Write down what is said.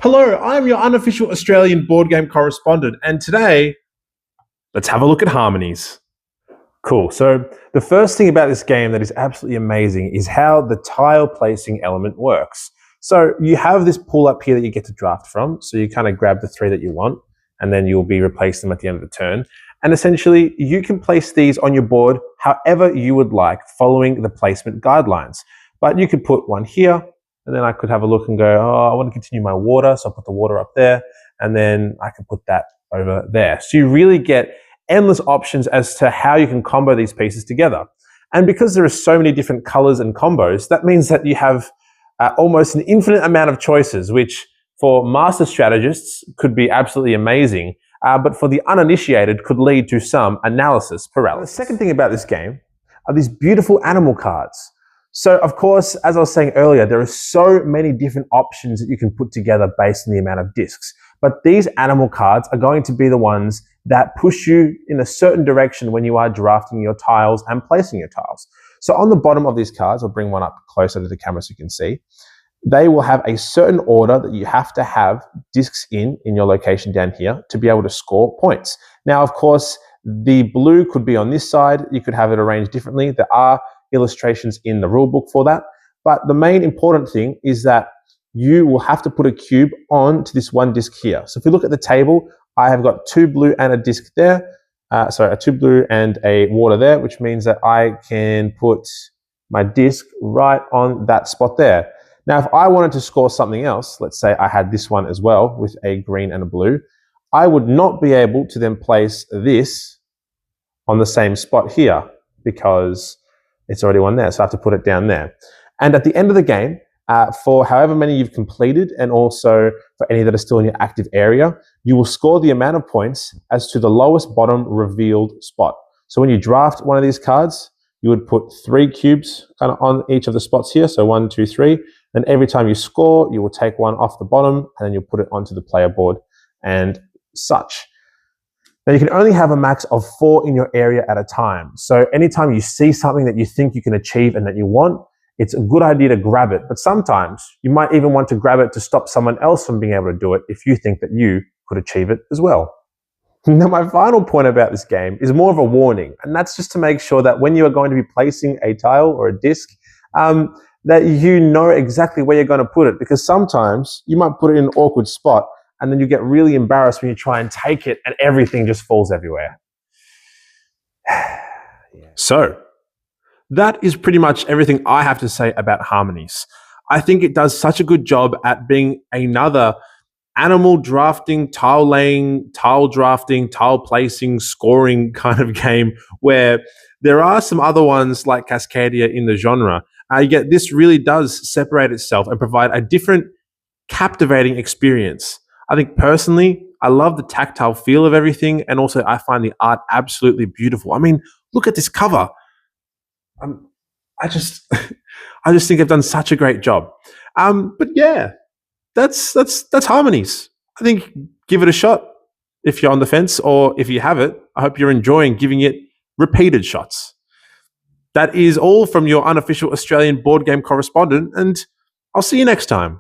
Hello, I'm your unofficial Australian board game correspondent, and today, let's have a look at Harmonies. Cool. So the first thing about this game that is absolutely amazing is how the tile placing element works. So you have this pool up here that you get to draft from. So you kind of grab the 3 that you want, and then you'll be replacing them at the end of the turn. And essentially, you can place these on your board however you would like, following the placement guidelines. But you could put one here, and then I could have a look and go, oh, I want to continue my water. So I'll put the water up there, and then I can put that over there. So you really get endless options as to how you can combo these pieces together. And because there are so many different colors and combos, that means that you have almost an infinite amount of choices, which for master strategists could be absolutely amazing, but for the uninitiated could lead to some analysis paralysis. The second thing about this game are these beautiful animal cards. So of course, as I was saying earlier, there are so many different options that you can put together based on the amount of discs. But these animal cards are going to be the ones that push you in a certain direction when you are drafting your tiles and placing your tiles. So on the bottom of these cards, I'll bring one up closer to the camera so you can see, they will have a certain order that you have to have discs in your location down here to be able to score points. Now, of course, the blue could be on this side. You could have it arranged differently. There are illustrations in the rule book for that. But the main important thing is that you will have to put a cube onto this one disc here. So if we look at the table, I have got 2 blue and a disc there. A 2 blue and a water there, which means that I can put my disc right on that spot there. Now, if I wanted to score something else, let's say I had this one as well with a green and a blue, I would not be able to then place this on the same spot here because it's already one there, so I have to put it down there. And at the end of the game, for however many you've completed and also for any that are still in your active area, you will score the amount of points as to the lowest bottom revealed spot. So when you draft one of these cards, you would put 3 cubes kind of on each of the spots here. So 1, 2, 3. And every time you score, you will take one off the bottom and then you'll put it onto the player board and such. Now you can only have a max of 4 in your area at a time. So anytime you see something that you think you can achieve and that you want, it's a good idea to grab it. But sometimes you might even want to grab it to stop someone else from being able to do it if you think that you could achieve it as well. Now my final point about this game is more of a warning, and that's just to make sure that when you are going to be placing a tile or a disc, that you know exactly where you're going to put it, because sometimes you might put it in an awkward spot and then you get really embarrassed when you try and take it and everything just falls everywhere. So, that is pretty much everything I have to say about Harmonies. I think it does such a good job at being another animal drafting, tile laying, tile drafting, tile placing, scoring kind of game where there are some other ones like Cascadia in the genre. Yet this really does separate itself and provide a different captivating experience. I think personally, I love the tactile feel of everything, and also I find the art absolutely beautiful. I mean, look at this cover. I just think they've done such a great job. But yeah, that's Harmonies. I think give it a shot if you're on the fence, or if you have it, I hope you're enjoying giving it repeated shots. That is all from your unofficial Australian board game correspondent, and I'll see you next time.